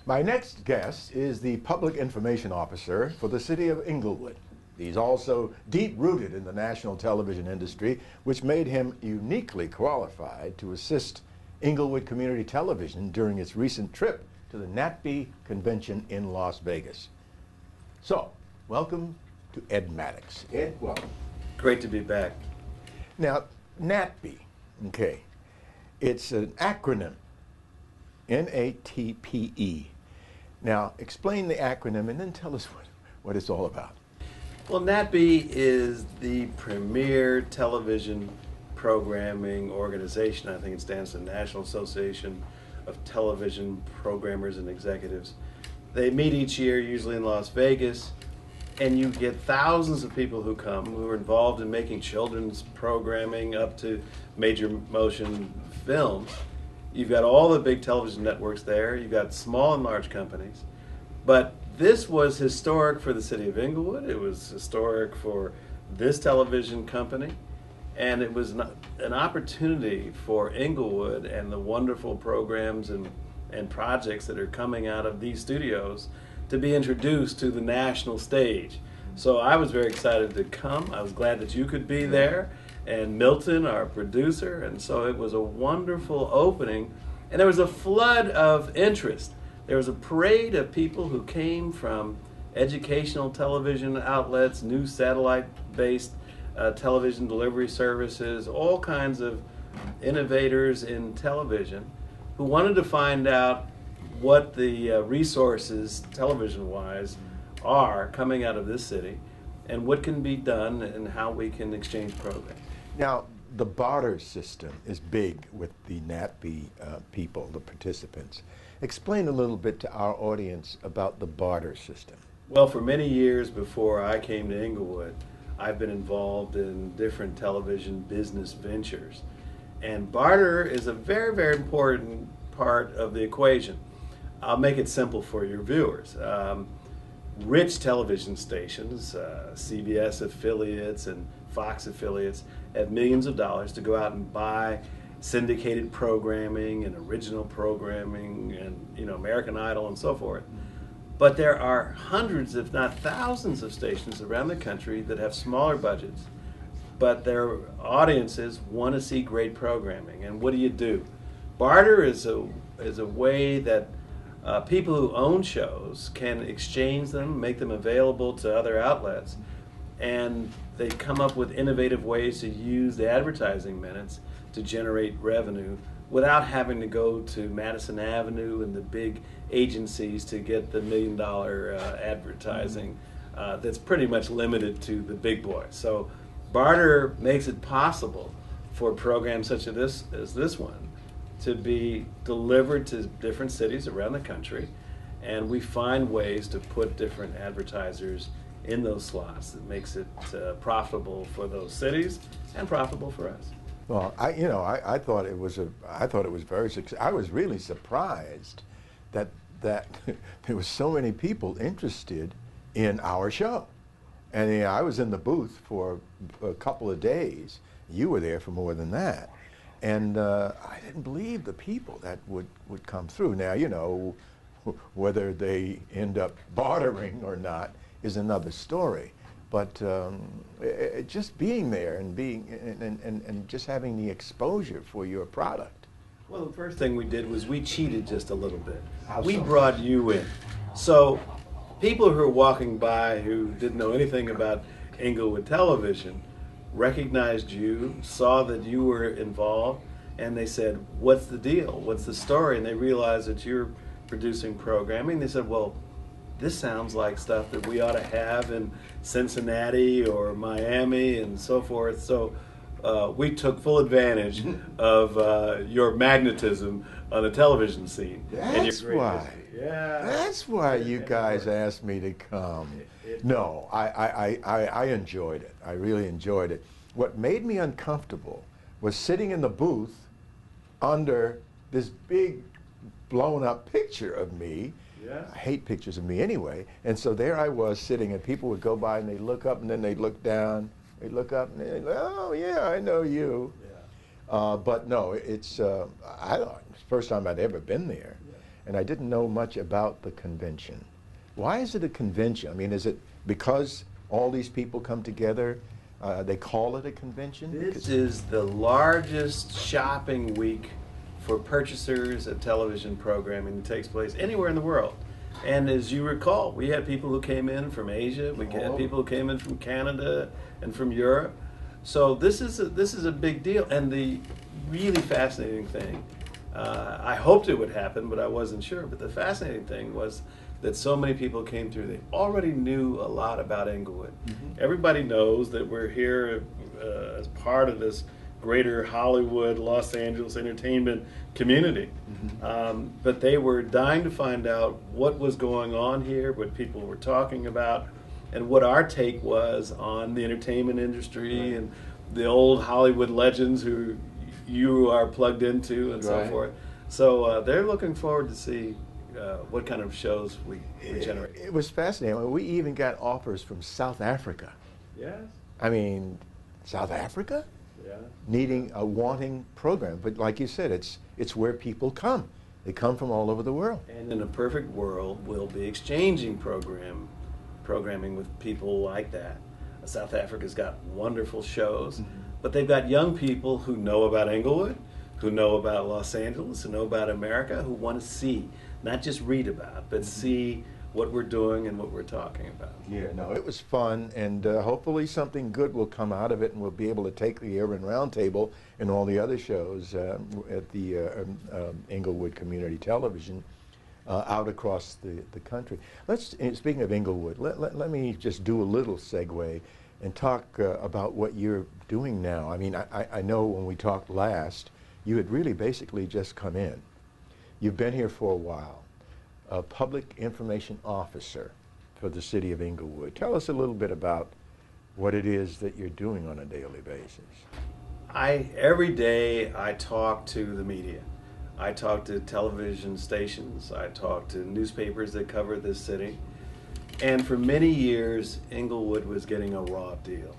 My next guest is the Public Information Officer for the City of Inglewood. He's also deep-rooted in the national television industry, which made him uniquely qualified to assist Inglewood Community Television during its recent trip to the N.A.T.P.E convention in Las Vegas. So, welcome to Ed Maddox. Ed, welcome. Great to be back. Now, N.A.T.P.E, okay, it's an acronym, N.A.T.P.E. Now, explain the acronym and then tell us what it's all about. Well, N.A.T.P.E is the premier television programming organization. I think it stands for National Association of Television Programmers and Executives. They meet each year, usually in Las Vegas, and you get thousands of people who come who are involved in making children's programming up to major motion films. You've got all the big television networks there. You've got small and large companies. But this was historic for the city of Inglewood. It was historic for this television company. And it was an opportunity for Inglewood and the wonderful programs and projects that are coming out of these studios to be introduced to the national stage. So I was very excited to come. I was glad that you could be there, and Milton, our producer, and so it was a wonderful opening. And there was a flood of interest. There was a parade of people who came from educational television outlets, new satellite-based television delivery services, all kinds of innovators in television who wanted to find out what the resources, television-wise, are coming out of this city and what can be done and how we can exchange programs. Now, the barter system is big with the N.A.T.P.E people, the participants. Explain a little bit to our audience about the barter system. Well, for many years before I came to Inglewood, I've been involved in different television business ventures. And barter is a very, very important part of the equation. I'll make it simple for your viewers. Rich television stations, CBS affiliates and Fox affiliates, have millions of dollars to go out and buy syndicated programming and original programming and American Idol and so forth. But there are hundreds, if not thousands, of stations around the country that have smaller budgets, but their audiences want to see great programming. And what do? Barter is a way that people who own shows can exchange them, make them available to other outlets, and they come up with innovative ways to use the advertising minutes to generate revenue without having to go to Madison Avenue and the big agencies to get the $1 million advertising that's pretty much limited to the big boys. So barter makes it possible for programs such as this one to be delivered to different cities around the country, and we find ways to put different advertisers in those slots that makes it profitable for those cities and profitable for us. Well, I thought it was very successful. I was really surprised that there was so many people interested in our show. And I was in the booth for a couple of days. You were there for more than that. And I didn't believe the people that would come through. Now, whether they end up bartering or not is another story. But just being there and and just having the exposure for your product. Well, the first thing we did was we cheated just a little bit. We so? brought you in. So people who are walking by who didn't know anything about Inglewood Television recognized you, saw that you were involved, and they said, "What's the deal? What's the story?" And they realized that you're producing programming. They said, "Well, this sounds like stuff that we ought to have in Cincinnati or Miami and so forth." So we took full advantage of your magnetism on the television scene. That's why. History. Yeah. That's why you guys asked me to come. No, I enjoyed it. I really enjoyed it. What made me uncomfortable was sitting in the booth under this big blown up picture of me. Yeah. I hate pictures of me anyway. And so there I was sitting, and people would go by and they'd look up and then they'd look down. They'd look up and they'd, "Oh yeah, I know you." Yeah. But no, it's I thought it was the first time I'd ever been there. and I didn't know much about the convention. Why is it a convention? I mean, is it because all these people come together? They call it a convention? This is the largest shopping week for purchasers of television programming that takes place anywhere in the world. And as you recall, we had people who came in from Asia, we had people who came in from Canada and from Europe. So this is a big deal. And the really fascinating thing, I hoped it would happen, but I wasn't sure. But the fascinating thing was that so many people came through. They already knew a lot about Inglewood. Mm-hmm. Everybody knows that we're here as part of this greater Hollywood, Los Angeles entertainment community. Mm-hmm. But they were dying to find out what was going on here, what people were talking about, and what our take was on the entertainment industry and the old Hollywood legends who you are plugged into and so forth. So they're looking forward to see what kind of shows we generate. It was fascinating. We even got offers from South Africa. Yes. I mean, South Africa? Yeah. Needing a wanting program. But like you said, it's where people come. They come from all over the world. And in a perfect world, we'll be exchanging programming with people like that. South Africa's got wonderful shows, but they've got young people who know about Inglewood, who know about Los Angeles, who know about America, who want to see, not just read about, but see what we're doing and what we're talking about. Yeah, no, it was fun, and hopefully something good will come out of it, and we'll be able to take the Urban Roundtable and all the other shows at the Inglewood Community Television out across the country. Speaking of Inglewood, let me just do a little segue and talk about what you're doing now. I mean, I know when we talked last, you had really basically just come in. You've been here for a while. A Public Information Officer for the city of Inglewood. Tell us a little bit about what it is that you're doing on a daily basis. Every day I talk to the media. I talk to television stations. I talk to newspapers that cover this city. And for many years, Inglewood was getting a raw deal.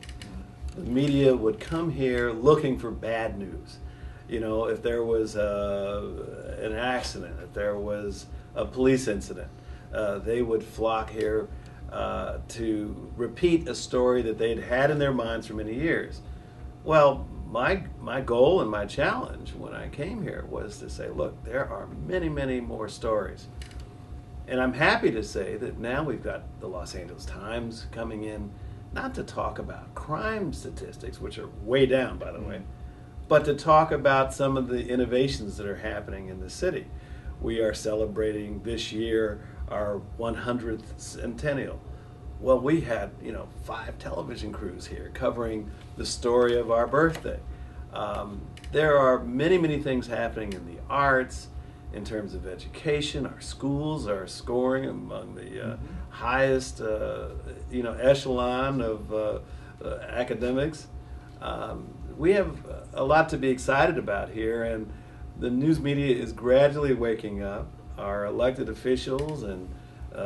The media would come here looking for bad news. You know, if there was an accident, if there was a police incident, they would flock here to repeat a story that they'd had in their minds for many years. Well, my goal and my challenge when I came here was to say, look, there are many, many more stories. And I'm happy to say that now we've got the Los Angeles Times coming in, not to talk about crime statistics, which are way down, by the way, but to talk about some of the innovations that are happening in the city. We are celebrating this year our 100th centennial. Well, we had 5 television crews here covering the story of our birthday. There are many, many things happening in the arts, in terms of education. Our schools are scoring among the highest echelon of academics. We have a lot to be excited about here, and the news media is gradually waking up. Our elected officials and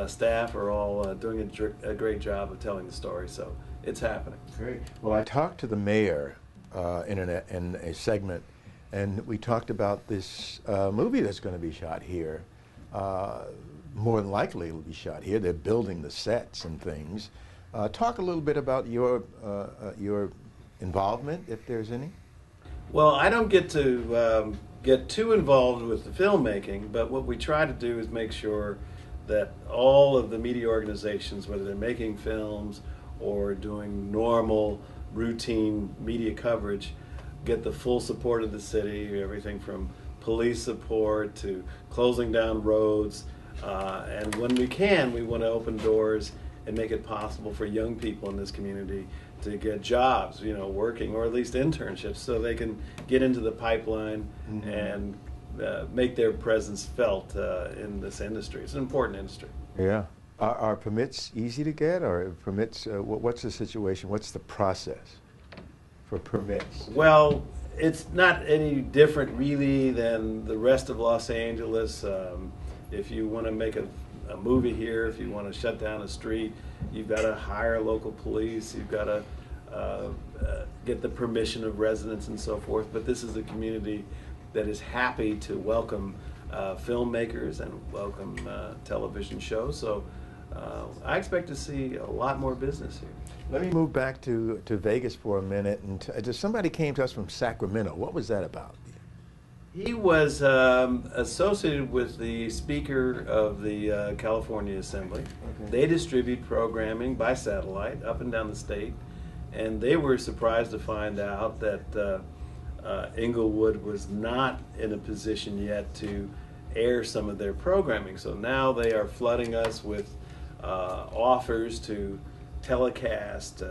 staff are all doing a great job of telling the story, so it's happening. Great. Well, I talked to the mayor in a segment, and we talked about this movie that's going to be shot here. More than likely it'll be shot here. They're building the sets and things. Talk a little bit about your involvement, if there's any. Well, I don't get to get too involved with the filmmaking, but what we try to do is make sure that all of the media organizations, whether they're making films or doing normal, routine media coverage, get the full support of the city, everything from police support to closing down roads. And when we can, we want to open doors and make it possible for young people in this community to get jobs, working, or at least internships, so they can get into the pipeline and make their presence felt in this industry. It's an important industry. Yeah. Are permits easy to get, or permits, what's the situation? What's the process for permits? Well, it's not any different really than the rest of Los Angeles. If you want to make a movie here, if you want to shut down a street, you've got to hire local police, you've got to get the permission of residents and so forth. But this is a community that is happy to welcome filmmakers and welcome television shows. So I expect to see a lot more business here. Let me move back to Vegas for a minute. And somebody came to us from Sacramento. What was that about? He was associated with the Speaker of the California Assembly. Okay. They distribute programming by satellite up and down the state, and they were surprised to find out that Inglewood was not in a position yet to air some of their programming. So now they are flooding us with offers to telecast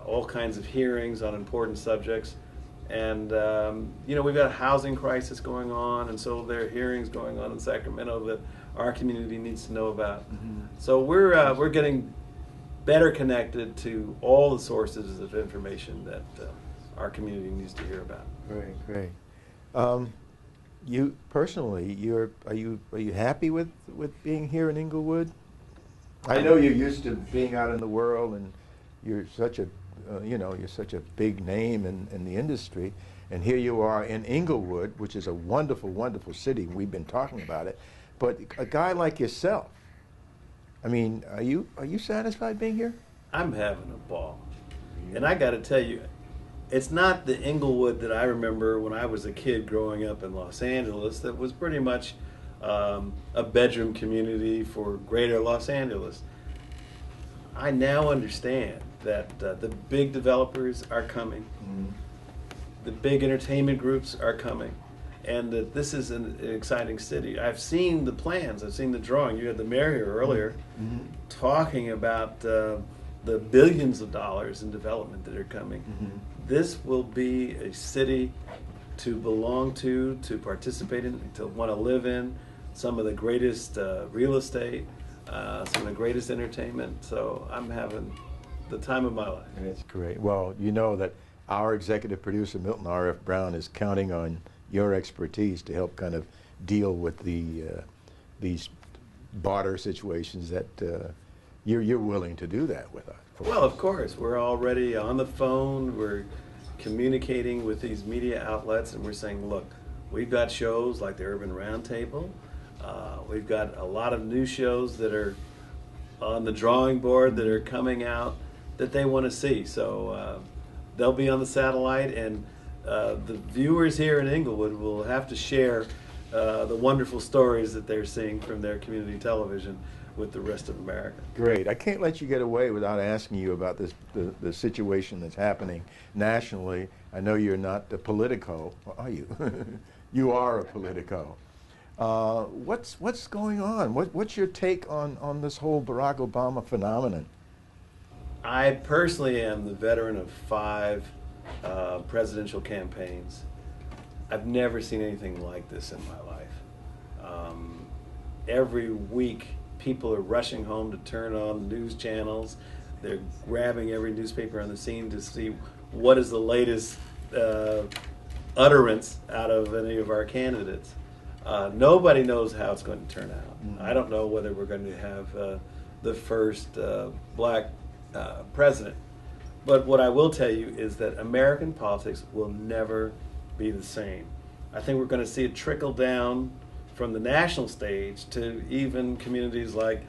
all kinds of hearings on important subjects. And, you know, we've got a housing crisis going on, and so there are hearings going on in Sacramento that our community needs to know about. Mm-hmm. So we're getting better connected to all the sources of information that our community needs to hear about. Great, great. You personally, are you happy with being here in Inglewood? I know you're used to being out in the world, and you're such a you're such a big name in the industry, and here you are in Inglewood, which is a wonderful, wonderful city. We've been talking about it, but a guy like yourself, I mean, are you satisfied being here? I'm having a ball, and I got to tell you, it's not the Inglewood that I remember when I was a kid growing up in Los Angeles. That was pretty much a bedroom community for greater Los Angeles. I now understand that the big developers are coming, the big entertainment groups are coming, and that this is an exciting city. I've seen the plans, I've seen the drawing. You had the mayor here earlier talking about the billions of dollars in development that are coming. This will be a city to belong to participate in, to want to live in, some of the greatest real estate, some of the greatest entertainment. So I'm having the time of my life. That's great. Well, you know that our executive producer, Milton R.F. Brown, is counting on your expertise to help kind of deal with these barter situations that you're willing to do that with us. Well, of course. We're already on the phone. We're communicating with these media outlets, and we're saying, look, we've got shows like the Urban Roundtable. We've got a lot of new shows that are on the drawing board that are coming out that they want to see. So they'll be on the satellite, and the viewers here in Inglewood will have to share the wonderful stories that they're seeing from their community television with the rest of America. Great. I can't let you get away without asking you about this the situation that's happening nationally. I know you're not a politico, are you? You are a politico. What's going on? What's your take on this whole Barack Obama phenomenon? I personally am the veteran of 5 presidential campaigns. I've never seen anything like this in my life. Every week, people are rushing home to turn on the news channels. They're grabbing every newspaper on the scene to see what is the latest utterance out of any of our candidates. Nobody knows how it's going to turn out. I don't know whether we're going to have the first black president. But what I will tell you is that American politics will never be the same. I think we're going to see it trickle down from the national stage to even communities like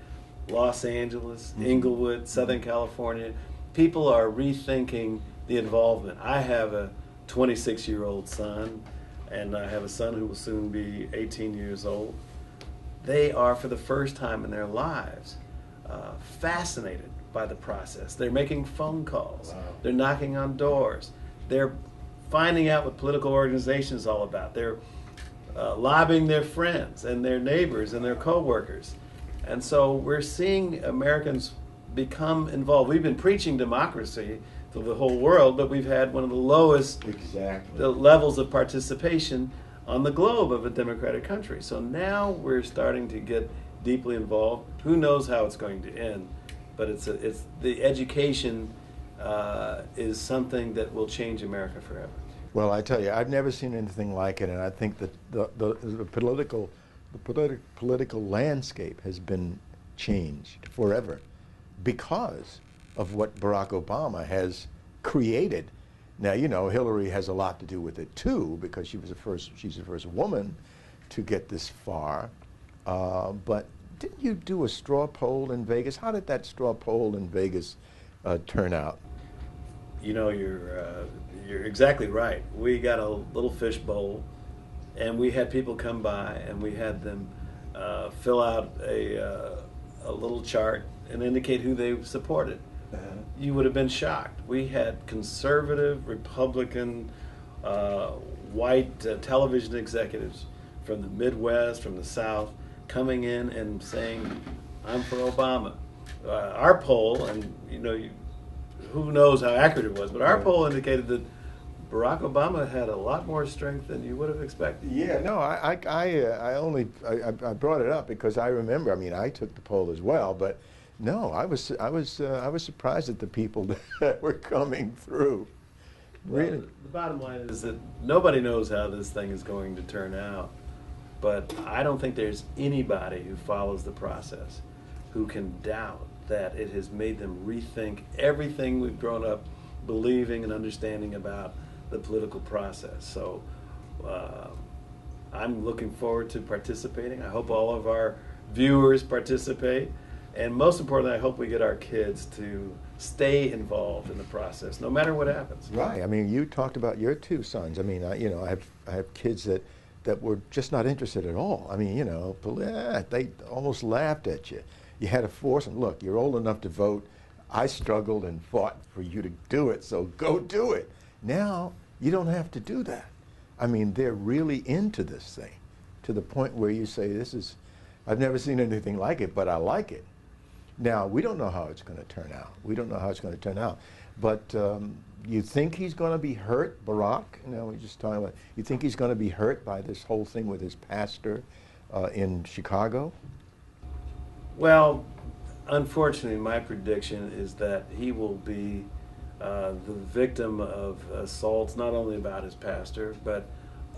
Los Angeles, Inglewood, Southern California. People are rethinking the involvement. I have a 26-year-old son, and I have a son who will soon be 18 years old. They are, for the first time in their lives, fascinated by the process. They're making phone calls. Wow. They're knocking on doors. They're finding out what political organization is all about. They're lobbying their friends and their neighbors and their co-workers. And so we're seeing Americans become involved. We've been preaching democracy to the whole world, but we've had one of the lowest levels of participation on the globe of a democratic country. So now we're starting to get deeply involved. Who knows how it's going to end? But it's the education is something that will change America forever. Well, I tell you, I've never seen anything like it, and I think that the political landscape has been changed forever because of what Barack Obama has created. Now, you know, Hillary has a lot to do with it too, because she's the first woman to get this far. But didn't you do a straw poll in Vegas? How did that straw poll in Vegas turn out? You know, you're exactly right. We got a little fish bowl, and we had people come by, and we had them fill out a little chart and indicate who they supported. You would have been shocked. We had conservative, Republican, white television executives from the Midwest, from the South, coming in and saying, "I'm for Obama." Our poll, and you know, who knows how accurate it was, but our poll indicated that Barack Obama had a lot more strength than you would have expected. Yeah, no, I brought it up because I remember. I mean, I took the poll as well, but no, I was surprised at the people that were coming through. Really, well, the bottom line is that nobody knows how this thing is going to turn out, but I don't think there's anybody who follows the process who can doubt that it has made them rethink everything we've grown up believing and understanding about the political process. So I'm looking forward to participating. I hope all of our viewers participate. And most importantly, I hope we get our kids to stay involved in the process, no matter what happens. Right. I mean, you talked about your two sons. I mean, I have kids that were just not interested at all. I mean, you know, they almost laughed at you. You had to force them. Look, you're old enough to vote. I struggled and fought for you to do it, so go do it. Now, you don't have to do that. I mean, they're really into this thing to the point where you say, I've never seen anything like it, but I like it. Now, we don't know how it's going to turn out. We don't know how it's going to turn out. But you think he's going to be hurt, Barack? You know, we're just talking about, you think he's going to be hurt by this whole thing with his pastor in Chicago? Well, unfortunately, my prediction is that he will be the victim of assaults, not only about his pastor, but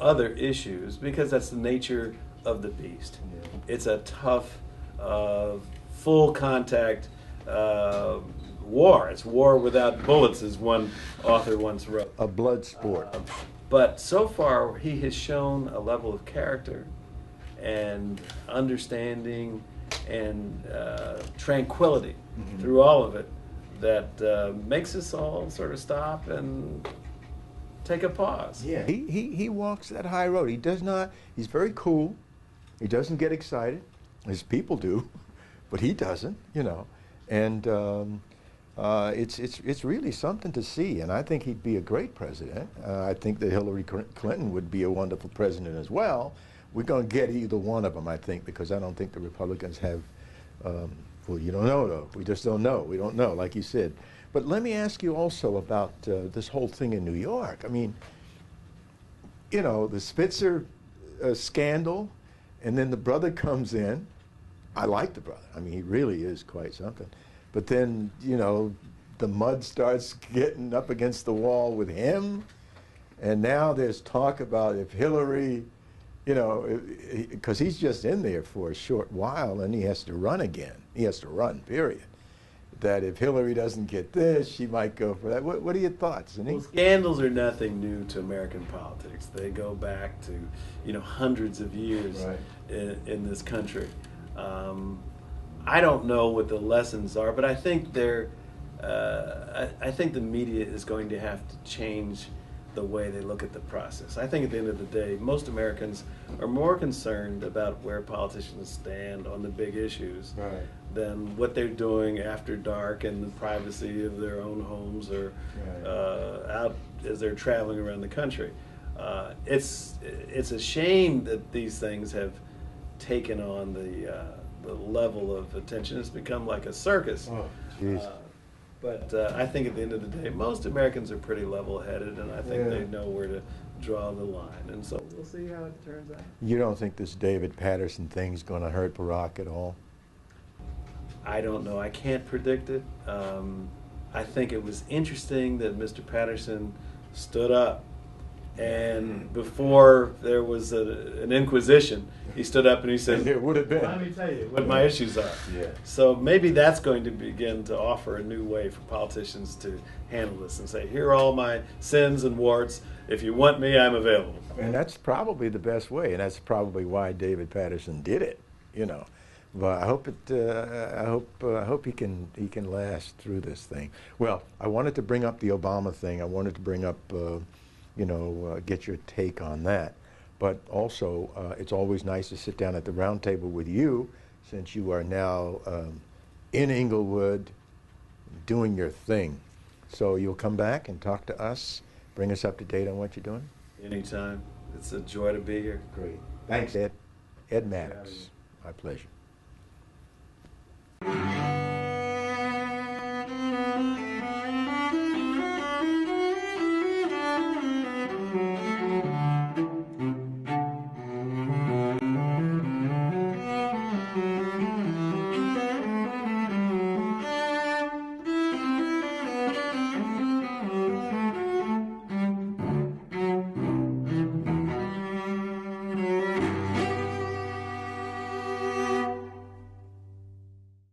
other issues, because that's the nature of the beast. Yeah. It's a tough, full contact war. It's war without bullets, as one author once wrote. A blood sport. But so far, he has shown a level of character and understanding and tranquility through all of it that makes us all sort of stop and take a pause. Yeah, he walks that high road. He does not, he's very cool. He doesn't get excited. His people do, but he doesn't, you know. And it's really something to see, and I think he'd be a great president. I think that Hillary Clinton would be a wonderful president as well. We're going to get either one of them, I think, because I don't think the Republicans have, well, you don't know, though. We just don't know. We don't know, like you said. But let me ask you also about this whole thing in New York. I mean, you know, the Spitzer scandal, and then the brother comes in. I like the brother. I mean, he really is quite something. But then, you know, the mud starts getting up against the wall with him, and now there's talk about if Hillary, you know, because he's just in there for a short while and he has to run again. He has to run, period. That if Hillary doesn't get this, she might go for that. What are your thoughts? Well, scandals are nothing new to American politics. They go back to, you know, hundreds of years in this country. I don't know what the lessons are, but I think I think the media is going to have to change the way they look at the process. I think at the end of the day, most Americans are more concerned about where politicians stand on the big issues than what they're doing after dark in the privacy of their own homes or out as they're traveling around the country. It's a shame that these things have taken on the level of attention. It's become like a circus. Oh, geez. But I think at the end of the day, most Americans are pretty level-headed, and I think they know where to draw the line. And so we'll see how it turns out. You don't think this David Patterson thing's going to hurt Barack at all? I don't know. I can't predict it. I think it was interesting that Mr. Patterson stood up And before there was an inquisition, he stood up and he said, It would have been. let me tell you what my issues are. Yeah. So maybe that's going to begin to offer a new way for politicians to handle this and say, here are all my sins and warts. If you want me, I'm available. And that's probably the best way, and that's probably why David Patterson did it, you know. But I hope I hope he can last through this thing. Well, I wanted to bring up the Obama thing. I wanted to bring up, get your take on that. But also, it's always nice to sit down at the round table with you, since you are now in Inglewood doing your thing. So you'll come back and talk to us, bring us up to date on what you're doing? Anytime. It's a joy to be here. Great. Thanks, Ed. Ed Maddox. My pleasure.